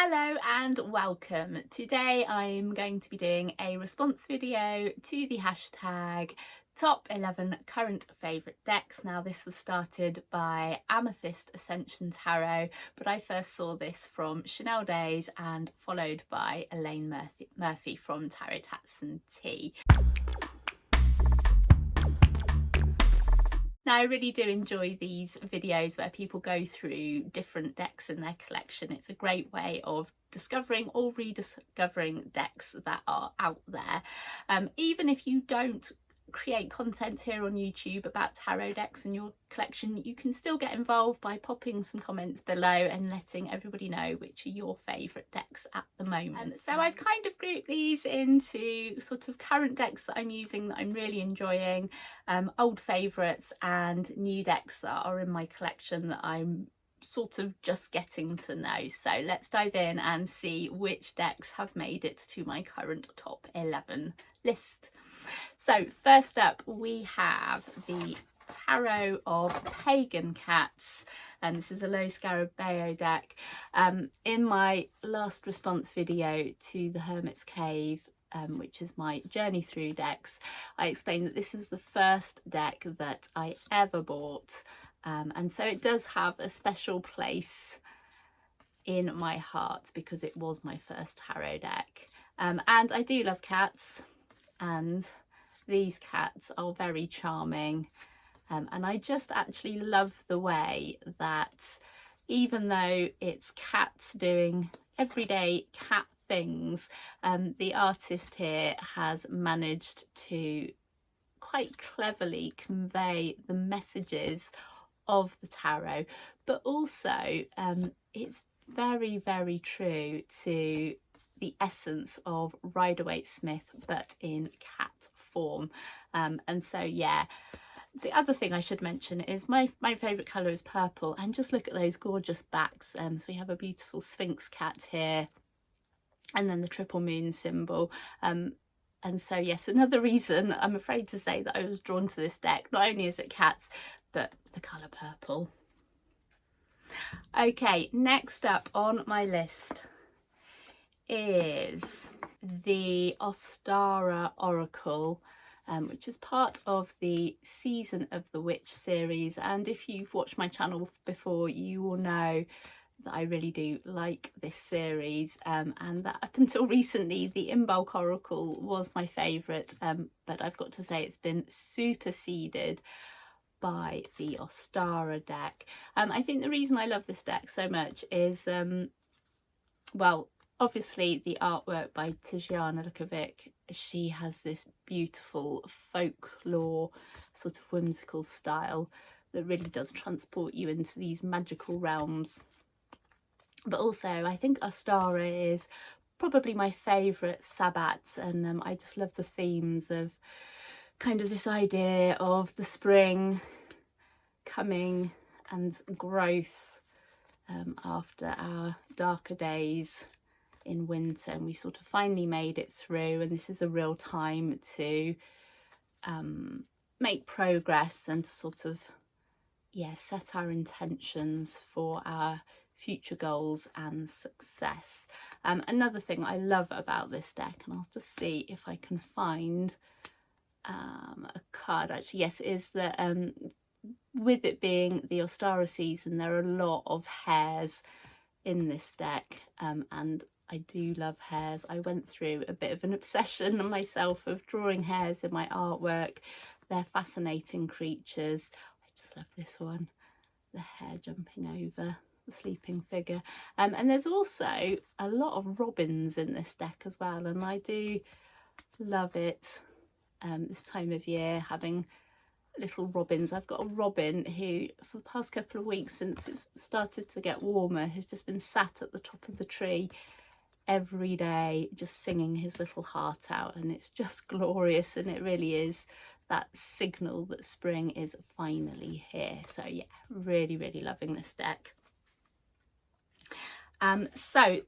Hello and welcome. Today I'm going to be doing a response video to the hashtag top 11 current favourite decks. Now this was started by Amethyst Ascension Tarot, but I first saw this from Chanel Days and followed by Elaine Murphy from Tarot Tats and Tea. Now I really do enjoy these videos where people go through different decks in their collection. It's a great way of discovering or rediscovering decks that are out there. Even if you don't create content here on YouTube about tarot decks in your collection, you can still get involved by popping some comments below and letting everybody know which are your favourite decks at the moment. So I've kind of grouped these into sort of current decks that I'm using that I'm really enjoying, old favourites and new decks that are in my collection that I'm sort of just getting to know. So let's dive in and see which decks have made it to my current top 11 list. So first up we have the Tarot of Pagan Cats, and this is a Low Scarab Bayo deck. In my last response video to the Hermit's Cave, which is my journey through decks, I explained that this is the first deck that I ever bought, and so it does have a special place in my heart because it was my first tarot deck. And I do love cats, and these cats are very charming, and I just actually love the way that even though it's cats doing everyday cat things, the artist here has managed to quite cleverly convey the messages of the tarot, but also it's very, very true to the essence of Rider-Waite-Smith but in cat form. And so yeah, the other thing I should mention is my favourite colour is purple, and just look at those gorgeous backs. So we have a beautiful Sphinx cat here and then the triple moon symbol. And so yes, another reason I'm afraid to say that I was drawn to this deck, not only is it cats but the colour purple. Okay, next up on my list is the Ostara Oracle, which is part of the Season of the Witch series, and if you've watched my channel before you will know that I really do like this series, and that up until recently the In Bulk Oracle was my favourite, but I've got to say it's been superseded by the Ostara deck. I think the reason I love this deck so much is, well, obviously the artwork by Tiziana Lukovic. She has this beautiful folklore sort of whimsical style that really does transport you into these magical realms. But also I think Ostara is probably my favourite Sabbat, and I just love the themes of kind of this idea of the spring coming and growth after our darker days in winter, and we sort of finally made it through, and this is a real time to make progress and to sort of set our intentions for our future goals and success. Another thing I love about this deck, and I'll just see if I can find a card actually, yes, is that with it being the Ostara season, there are a lot of hares in this deck, and I do love hares. I went through a bit of an obsession myself of drawing hares in my artwork. They're fascinating creatures. I just love this one, the hare jumping over the sleeping figure. And there's also a lot of robins in this deck as well, and I do love it this time of year, having little robins. I've got a robin who for the past couple of weeks since it's started to get warmer has just been sat at the top of the tree every day just singing his little heart out, and it's just glorious, and it really is that signal that spring is finally here. So yeah, really, really loving this deck. So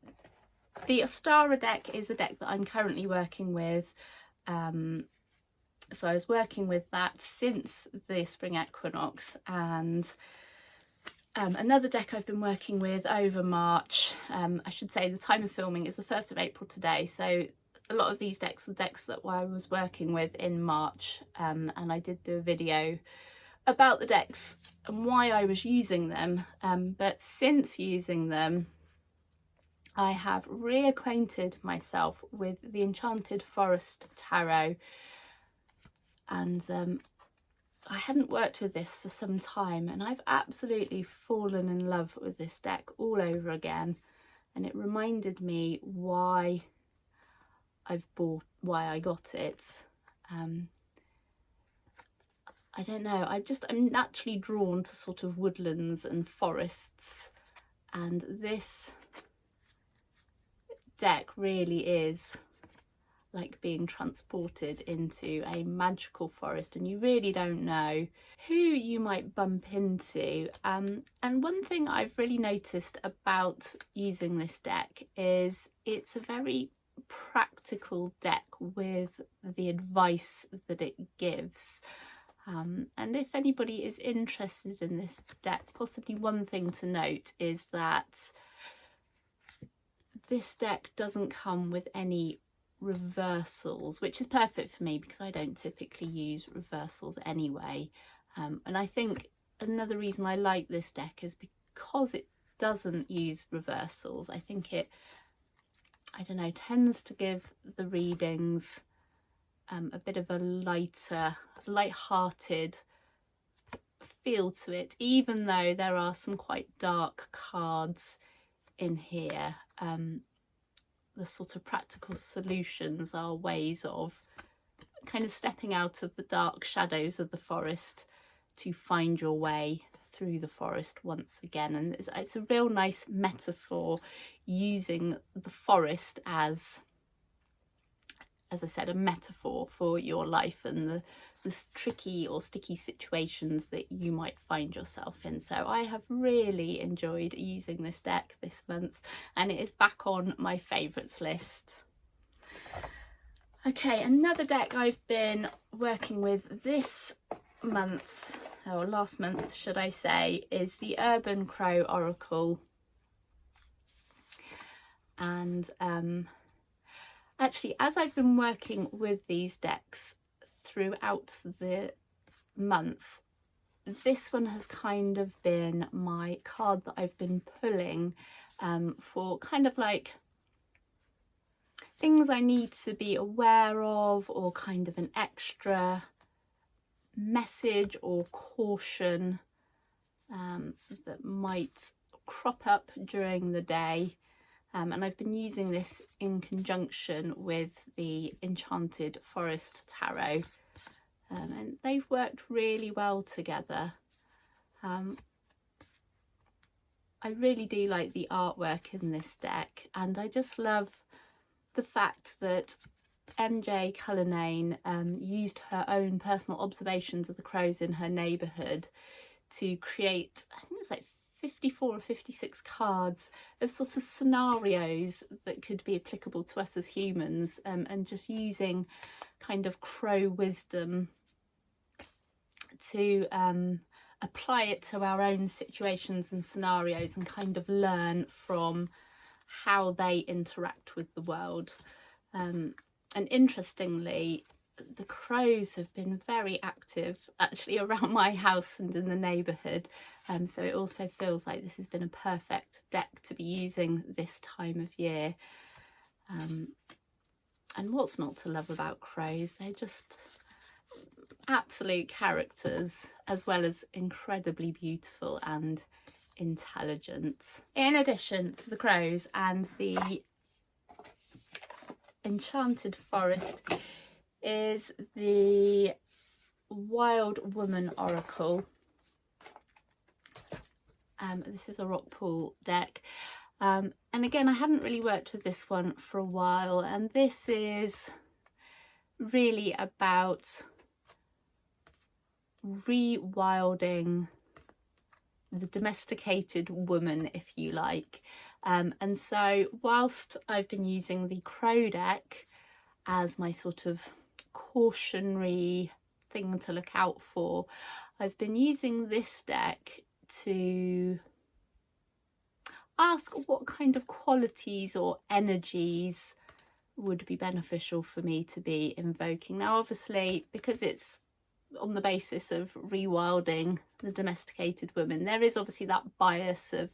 the Ostara deck is a deck that I'm currently working with. So I was working with that since the spring equinox, and Another deck I've been working with over March, I should say the time of filming is the 1st of April today, so a lot of these decks are decks that I was working with in March, and I did do a video about the decks and why I was using them, but since using them I have reacquainted myself with the Enchanted Forest Tarot, and I hadn't worked with this for some time, and I've absolutely fallen in love with this deck all over again, and it reminded me why I got it. I don't know, I'm naturally drawn to sort of woodlands and forests, and this deck really is like being transported into a magical forest, and you really don't know who you might bump into. And one thing I've really noticed about using this deck is it's a very practical deck with the advice that it gives. And if anybody is interested in this deck, possibly one thing to note is that this deck doesn't come with any reversals, which is perfect for me because I don't typically use reversals anyway. And I think another reason I like this deck is because it doesn't use reversals. I think it, I don't know, tends to give the readings a bit of a light-hearted feel to it, even though there are some quite dark cards in here. The sort of practical solutions are ways of kind of stepping out of the dark shadows of the forest to find your way through the forest once again. And it's a real nice metaphor, using the forest as I said, a metaphor for your life and the tricky or sticky situations that you might find yourself in. So I have really enjoyed using this deck this month, and it is back on my favourites list. Okay, another deck I've been working with this month, or last month should I say, is the Urban Crow Oracle. And actually, as I've been working with these decks throughout the month, this one has kind of been my card that I've been pulling for kind of like things I need to be aware of, or kind of an extra message or caution that might crop up during the day. And I've been using this in conjunction with the Enchanted Forest Tarot, and they've worked really well together. I really do like the artwork in this deck, and I just love the fact that MJ Cullinane used her own personal observations of the crows in her neighbourhood to create, I think it's like 54 or 56 cards of sort of scenarios that could be applicable to us as humans, and just using kind of crow wisdom to apply it to our own situations and scenarios, and kind of learn from how they interact with the world. And interestingly, the crows have been very active actually around my house and in the neighbourhood, so it also feels like this has been a perfect deck to be using this time of year. And what's not to love about crows? They're just absolute characters, as well as incredibly beautiful and intelligent. In addition to the crows and the Enchanted Forest is the Wild Woman Oracle. This is a rock pool deck, and again, I hadn't really worked with this one for a while, and this is really about rewilding the domesticated woman, if you like. And so whilst I've been using the crow deck as my sort of cautionary thing to look out for, I've been using this deck to ask what kind of qualities or energies would be beneficial for me to be invoking. Now obviously, because it's on the basis of rewilding the domesticated woman, there is obviously that bias of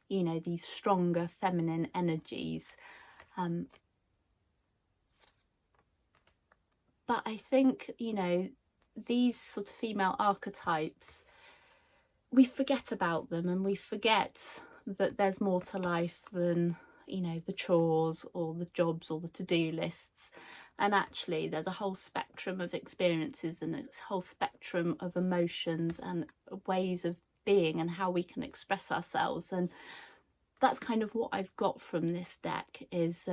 you know, these stronger feminine energies, but I think, you know, these sort of female archetypes, we forget about them, and we forget that there's more to life than, you know, the chores or the jobs or the to-do lists. And actually there's a whole spectrum of experiences and a whole spectrum of emotions and ways of being and how we can express ourselves. And that's kind of what I've got from this deck is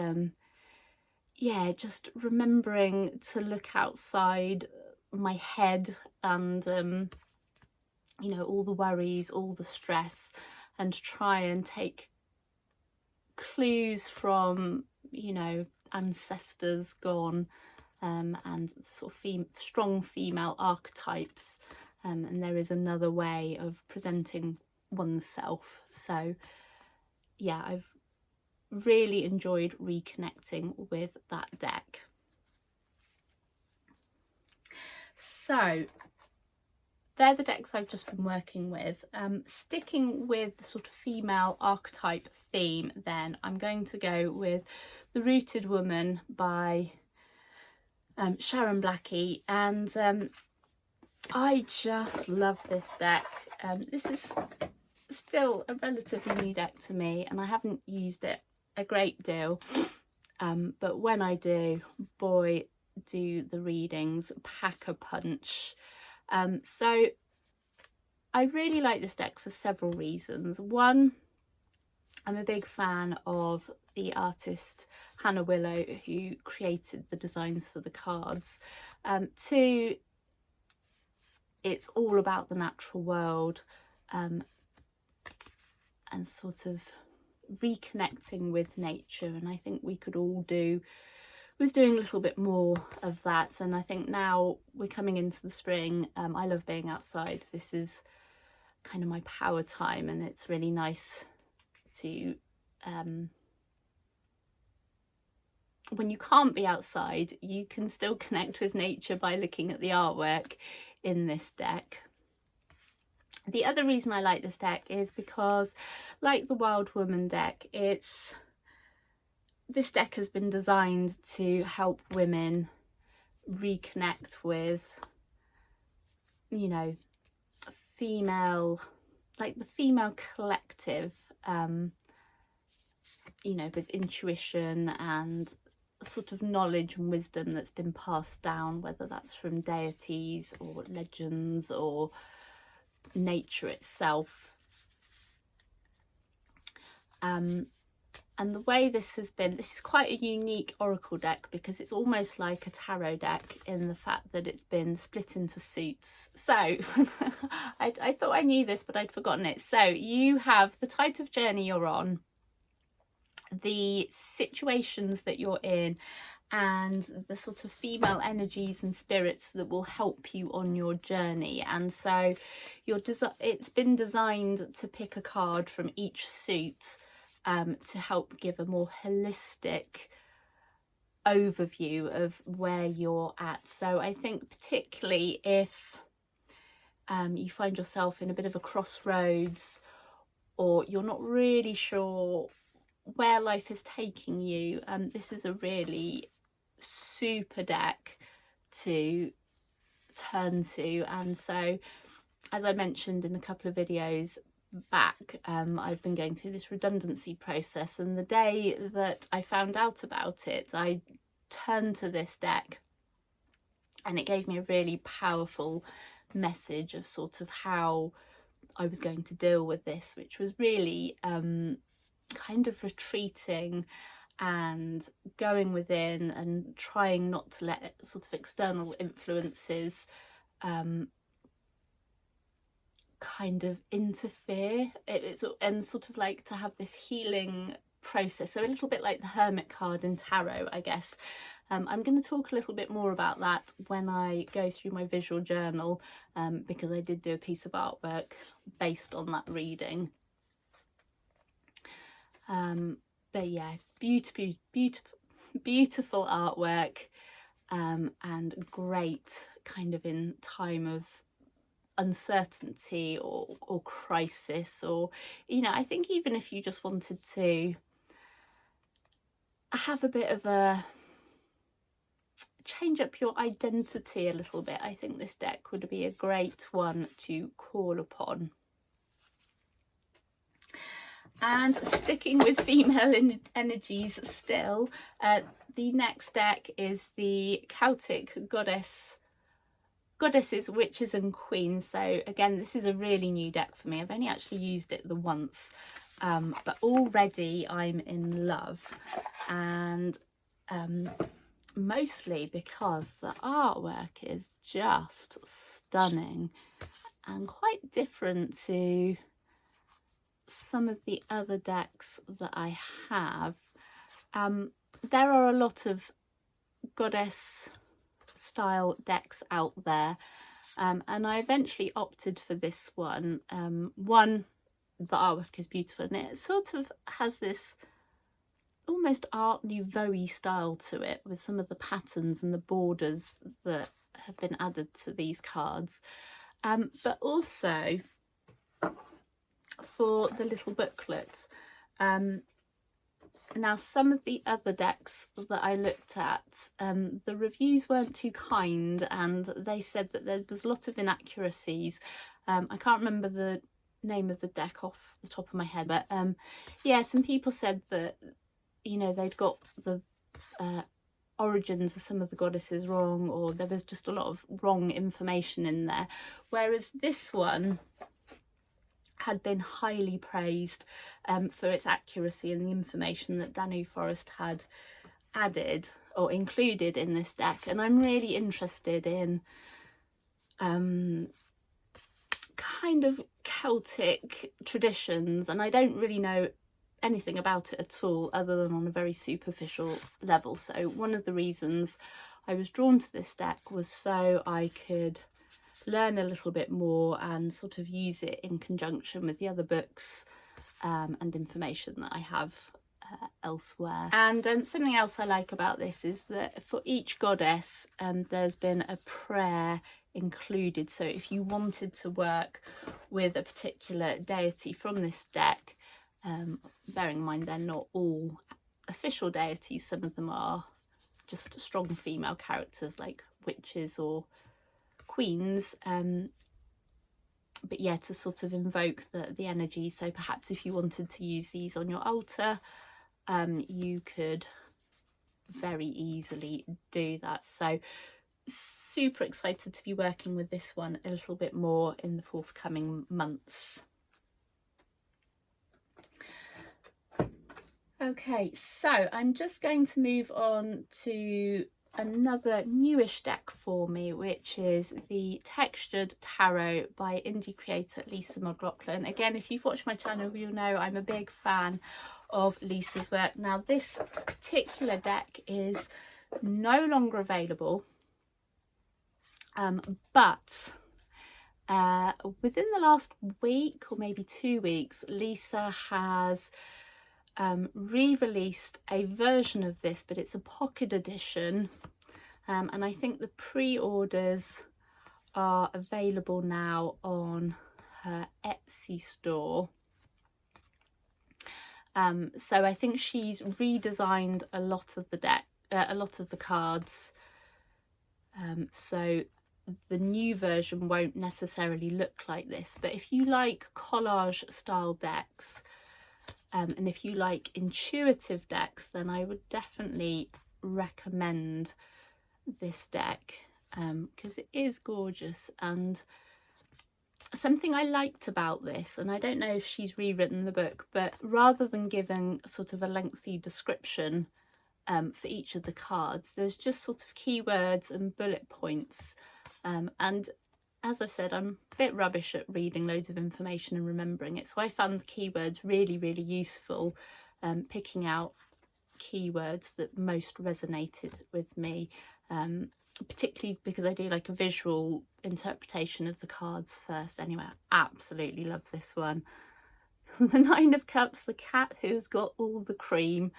yeah, just remembering to look outside my head and you know, all the worries, all the stress, and try and take clues from, you know, ancestors gone, and sort of strong female archetypes, and there is another way of presenting oneself. So yeah, I've really enjoyed reconnecting with that deck. So they're the decks I've just been working with. Sticking with the sort of female archetype theme, then I'm going to go with The Rooted Woman by Sharon Blackie, and I just love this deck. This is still a relatively new deck to me, and I haven't used it a great deal, but when I do, boy, do the readings pack a punch. So I really like this deck for several reasons. One, I'm a big fan of the artist Hannah Willow, who created the designs for the cards. Two, it's all about the natural world, and sort of reconnecting with nature, and I think we could all do with doing a little bit more of that. And I think now we're coming into the spring, I love being outside. This is kind of my power time, and it's really nice to when you can't be outside, you can still connect with nature by looking at the artwork in this deck. The other reason I like this deck is because, like the Wild Woman deck, this deck has been designed to help women reconnect with, you know, female, like the female collective, you know, with intuition and sort of knowledge and wisdom that's been passed down, whether that's from deities or legends or nature itself. And the way this has been, this is quite a unique oracle deck because it's almost like a tarot deck in the fact that it's been split into suits. So I thought I knew this, but I'd forgotten it. So you have the type of journey you're on, the situations that you're in, and the sort of female energies and spirits that will help you on your journey. And so it's been designed to pick a card from each suit to help give a more holistic overview of where you're at. So I think particularly if you find yourself in a bit of a crossroads, or you're not really sure where life is taking you, this is a really super deck to turn to. And so, as I mentioned in a couple of videos back, I've been going through this redundancy process, and the day that I found out about it, I turned to this deck, and it gave me a really powerful message of sort of how I was going to deal with this, which was really kind of retreating and going within and trying not to let sort of external influences kind of interfere. And sort of like to have this healing process. So a little bit like the Hermit card in tarot, I guess. I'm going to talk a little bit more about that when I go through my visual journal, because I did do a piece of artwork based on that reading. But yeah, beautiful artwork, and great kind of in time of uncertainty or crisis, or, you know, I think even if you just wanted to have a bit of a change up your identity a little bit, I think this deck would be a great one to call upon. And sticking with female energies still, the next deck is the Celtic Goddesses, Witches and Queens. So again, this is a really new deck for me. I've only actually used it the once, but already I'm in love, and mostly because the artwork is just stunning and quite different to some of the other decks that I have. There are a lot of goddess style decks out there, and I eventually opted for this one. One, the artwork is beautiful, and it sort of has this almost Art Nouveau style to it, with some of the patterns and the borders that have been added to these cards, but also for the little booklets. Now, some of the other decks that I looked at, the reviews weren't too kind, and they said that there was a lot of inaccuracies. I can't remember the name of the deck off the top of my head, but yeah, some people said that, you know, they'd got the origins of some of the goddesses wrong, or there was just a lot of wrong information in there, whereas this one had been highly praised for its accuracy and the information that Danu Forest had added or included in this deck. And I'm really interested in kind of Celtic traditions, and I don't really know anything about it at all other than on a very superficial level. So one of the reasons I was drawn to this deck was so I could learn a little bit more and sort of use it in conjunction with the other books and information that I have elsewhere. And something else I like about this is that for each goddess there's been a prayer included. So if you wanted to work with a particular deity from this deck, bearing in mind they're not all official deities, some of them are just strong female characters like witches or queens, but yeah, to sort of invoke the energy. So perhaps if you wanted to use these on your altar, you could very easily do that. So super excited to be working with this one a little bit more in the forthcoming months. Okay, so I'm just going to move on to another newish deck for me, which is the Textured Tarot by indie creator Lisa McLaughlin. Again, if you've watched my channel, you'll know I'm a big fan of Lisa's work. Now, this particular deck is no longer available, but within the last week or maybe 2 weeks, Lisa has re-released a version of this, but it's a pocket edition, and I think the pre-orders are available now on her Etsy store. So I think she's redesigned a lot of the deck, a lot of the cards, so the new version won't necessarily look like this. But if you like collage style decks, and if you like intuitive decks, then I would definitely recommend this deck, because it is gorgeous. And something I liked about this, and I don't know if she's rewritten the book, but rather than giving sort of a lengthy description for each of the cards, there's just sort of keywords and bullet points. And as I've said, I'm a bit rubbish at reading loads of information and remembering it, so I found the keywords really, really useful picking out keywords that most resonated with me, particularly because I do like a visual interpretation of the cards first. Anyway, I absolutely love this one. The Nine of Cups, the cat who's got all the cream.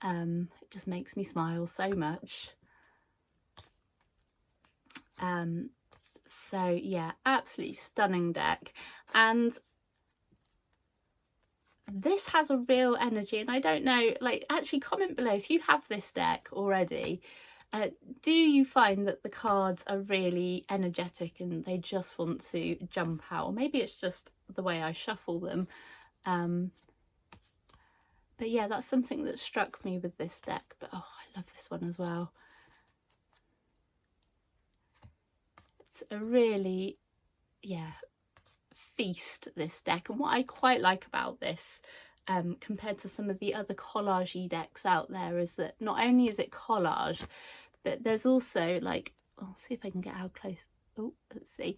It just makes me smile so much. So yeah, absolutely stunning deck. And this has a real energy, and I don't know, like, actually comment below if you have this deck already. Do you find that the cards are really energetic and they just want to jump out? Or maybe it's just the way I shuffle them. But yeah, that's something that struck me with this deck. But oh, I love this one as well. It's a really, yeah, feast, this deck. And what I quite like about this, compared to some of the other collage-y decks out there, is that not only is it collage, but there's also, like, I'll see if I can get how close. Oh, let's see.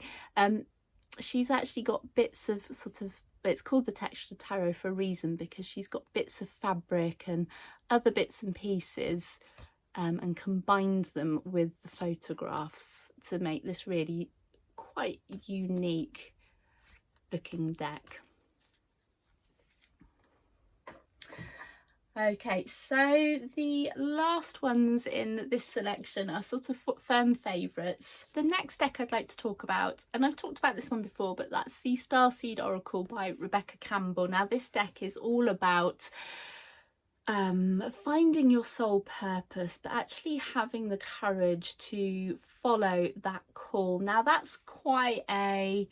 She's actually got bits of sort of, it's called the texture tarot for a reason, because she's got bits of fabric and other bits and pieces, and combined them with the photographs to make this really quite unique looking deck. Okay, so the last ones in this selection are sort of firm favourites. The next deck I'd like to talk about, and I've talked about this one before, but that's the Starseed Oracle by Rebecca Campbell. Now this deck is all about finding your soul purpose, but actually having the courage to follow that call. Now that's quite a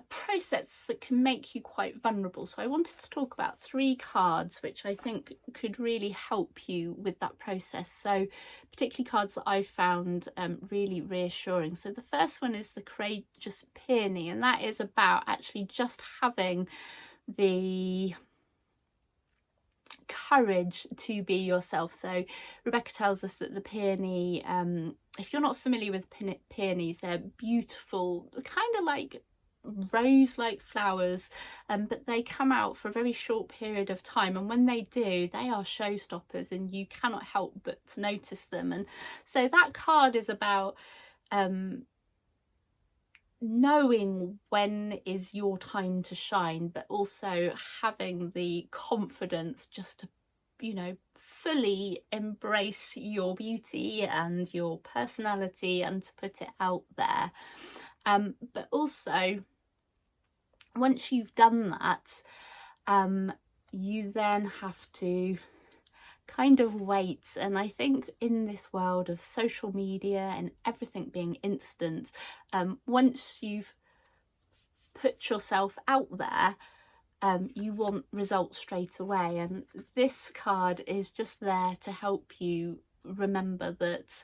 process that can make you quite vulnerable. So I wanted to talk about 3 cards which I think could really help you with that process. So particularly cards that I found really reassuring. So the first one is the Courageous Peony, and that is about actually just having the courage to be yourself. So Rebecca tells us that the peony, if you're not familiar with peonies, they're beautiful, kind of like rose-like flowers, but they come out for a very short period of time, and when they do, they are showstoppers and you cannot help but to notice them. And so that card is about knowing when is your time to shine, but also having the confidence just to, you know, fully embrace your beauty and your personality and to put it out there. But also, once you've done that, you then have to kind of wait. And I think in this world of social media and everything being instant, once you've put yourself out there, you want results straight away. And this card is just there to help you remember that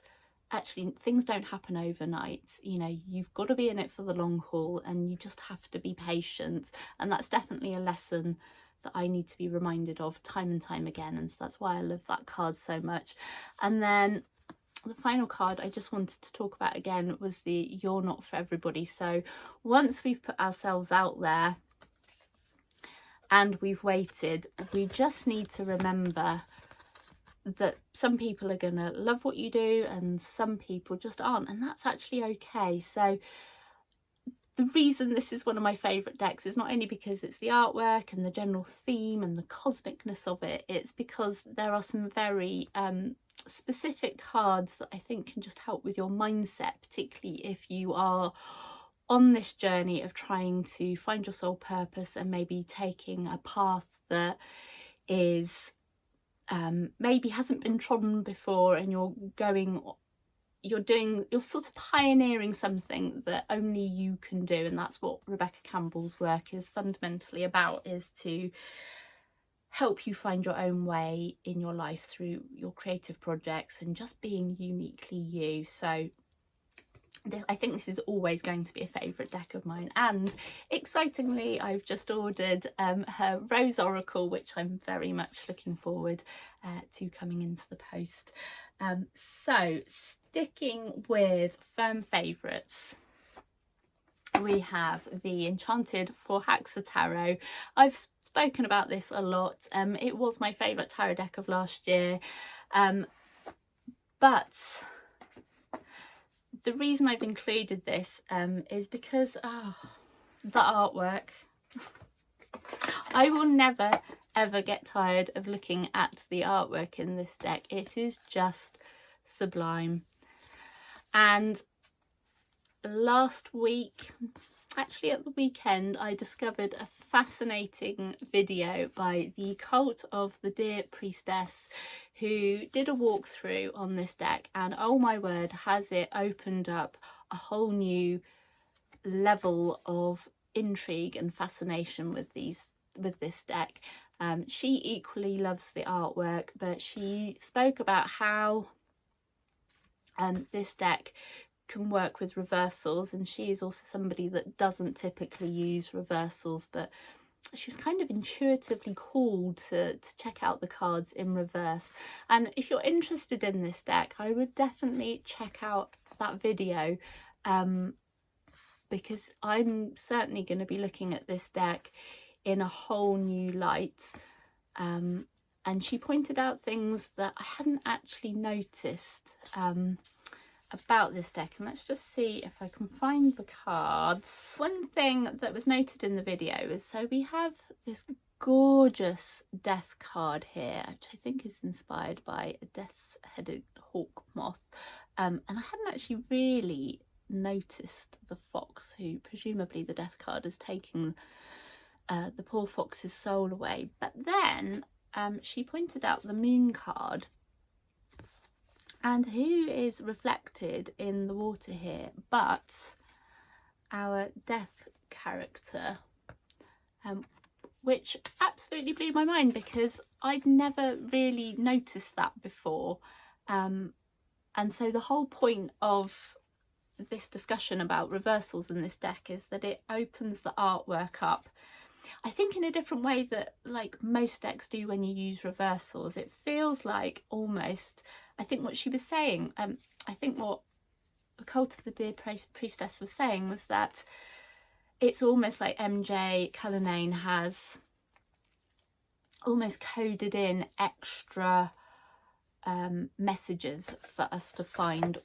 actually things don't happen overnight. You know, you've got to be in it for the long haul, and you just have to be patient. And that's definitely a lesson that I need to be reminded of time and time again, and so that's why I love that card so much. And then the final card I just wanted to talk about again was the You're Not For Everybody. So once we've put ourselves out there and we've waited, we just need to remember that some people are gonna love what you do and some people just aren't, and that's actually okay. So the reason this is one of my favourite decks is not only because it's the artwork and the general theme and the cosmicness of it, it's because there are some very specific cards that I think can just help with your mindset, particularly if you are on this journey of trying to find your soul purpose and maybe taking a path that is maybe hasn't been trodden before, and you're sort of pioneering something that only you can do. And that's what Rebecca Campbell's work is fundamentally about, is to help you find your own way in your life through your creative projects and just being uniquely you. So I think this is always going to be a favourite deck of mine, and excitingly I've just ordered her Rose Oracle, which I'm very much looking forward to coming into the post. So sticking with firm favourites, we have the Enchanted Forhaxa Tarot. I've spoken about this a lot. It was my favourite tarot deck of last year, but the reason I've included this is because the artwork. I will never ever get tired of looking at the artwork in this deck. It is just sublime. And last week, actually at the weekend, I discovered a fascinating video by the Cult of the Deer Priestess, who did a walkthrough on this deck, and oh my word, has it opened up a whole new level of intrigue and fascination with this deck. She equally loves the artwork, but she spoke about how this deck can work with reversals, and she is also somebody that doesn't typically use reversals, but she was kind of intuitively called to check out the cards in reverse. And if you're interested in this deck, I would definitely check out that video, because I'm certainly going to be looking at this deck in a whole new light. And she pointed out things that I hadn't actually noticed about this deck. And let's just see if I can find the cards. One thing that was noted in the video is, so we have this gorgeous death card here, which I think is inspired by a death's-headed hawk moth. And I hadn't actually really noticed the fox, who presumably the death card is taking the poor fox's soul away. But then she pointed out the moon card, and who is reflected in the water here but our death character, which absolutely blew my mind because I'd never really noticed that before. And so the whole point of this discussion about reversals in this deck is that it opens the artwork up, I think, in a different way that like most decks do when you use reversals. It feels like almost, I think what she was saying, I think what the Cult of the Deer Priestess was saying was that it's almost like MJ Cullinane has almost coded in extra messages for us to find.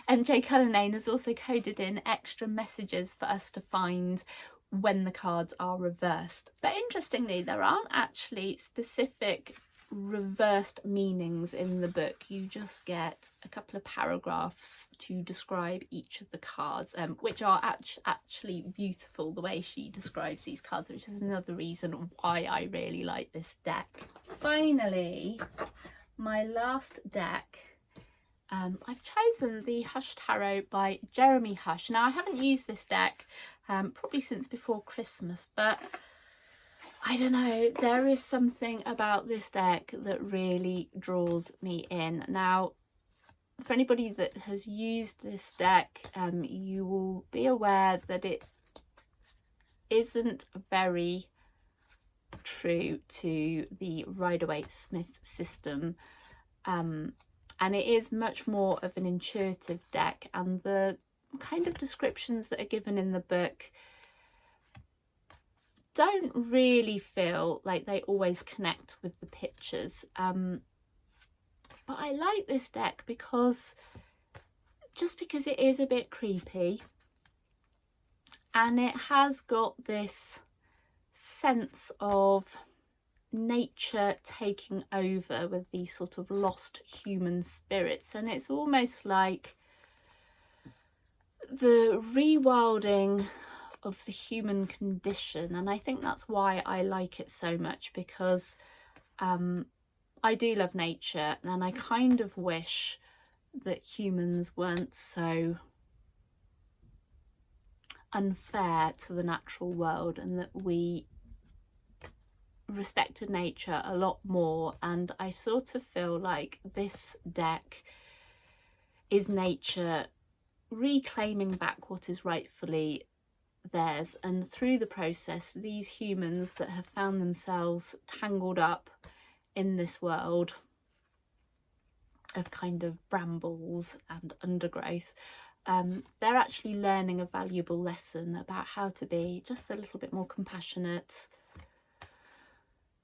MJ Cullinane has also coded in extra messages for us to find when the cards are reversed. But interestingly, there aren't actually specific reversed meanings in the book. You just get a couple of paragraphs to describe each of the cards, which are actually beautiful, the way she describes these cards, which is another reason why I really like this deck. Finally, my last deck, I've chosen the Hush Tarot by Jeremy Hush. Now, I haven't used this deck probably since before Christmas, but I don't know, there is something about this deck that really draws me in. Now, for anybody that has used this deck, you will be aware that it isn't very true to the Rider-Waite-Smith system, and it is much more of an intuitive deck, and the kind of descriptions that are given in the book don't really feel like they always connect with the pictures. But I like this deck because it is a bit creepy, and it has got this sense of nature taking over with these sort of lost human spirits, and it's almost like the rewilding of the human condition. And I think that's why I like it so much, because I do love nature, and I kind of wish that humans weren't so unfair to the natural world, and that we respected nature a lot more. And I sort of feel like this deck is nature reclaiming back what is rightfully theirs, and through the process, these humans that have found themselves tangled up in this world of kind of brambles and undergrowth they're actually learning a valuable lesson about how to be just a little bit more compassionate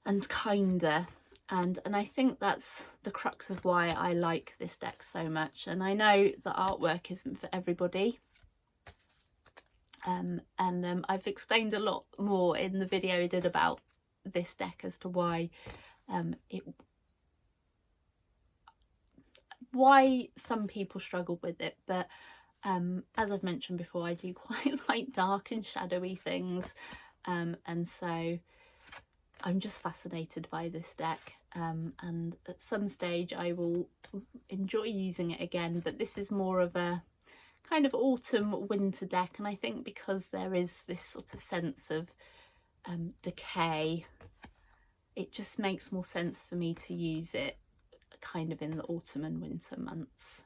and kinder. And I think that's the crux of why I like this deck so much. And I know the artwork isn't for everybody. I've explained a lot more in the video I did about this deck as to why why some people struggle with it. But as I've mentioned before, I do quite like dark and shadowy things, and so I'm just fascinated by this deck, and at some stage I will enjoy using it again, but this is more of a kind of autumn winter deck, and I think because there is this sort of sense of decay, it just makes more sense for me to use it kind of in the autumn and winter months.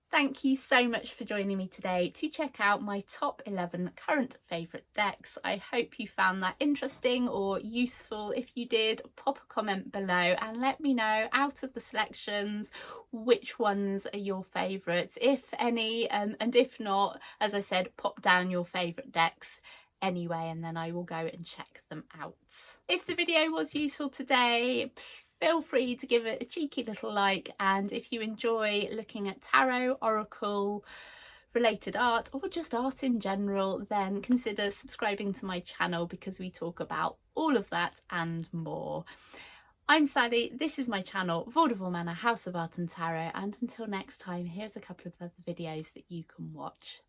Thank you so much for joining me today to check out my top 11 current favourite decks. I hope you found that interesting or useful. If you did, pop a comment below and let me know, out of the selections, which ones are your favourites, if any, and if not, as I said, pop down your favourite decks anyway, and then I will go and check them out. If the video was useful today, feel free to give it a cheeky little like, and if you enjoy looking at tarot, oracle related art, or just art in general, then consider subscribing to my channel, because we talk about all of that and more. I'm Sally, this is my channel, Vaudeville Manor, House of Art and Tarot, and until next time, here's a couple of other videos that you can watch.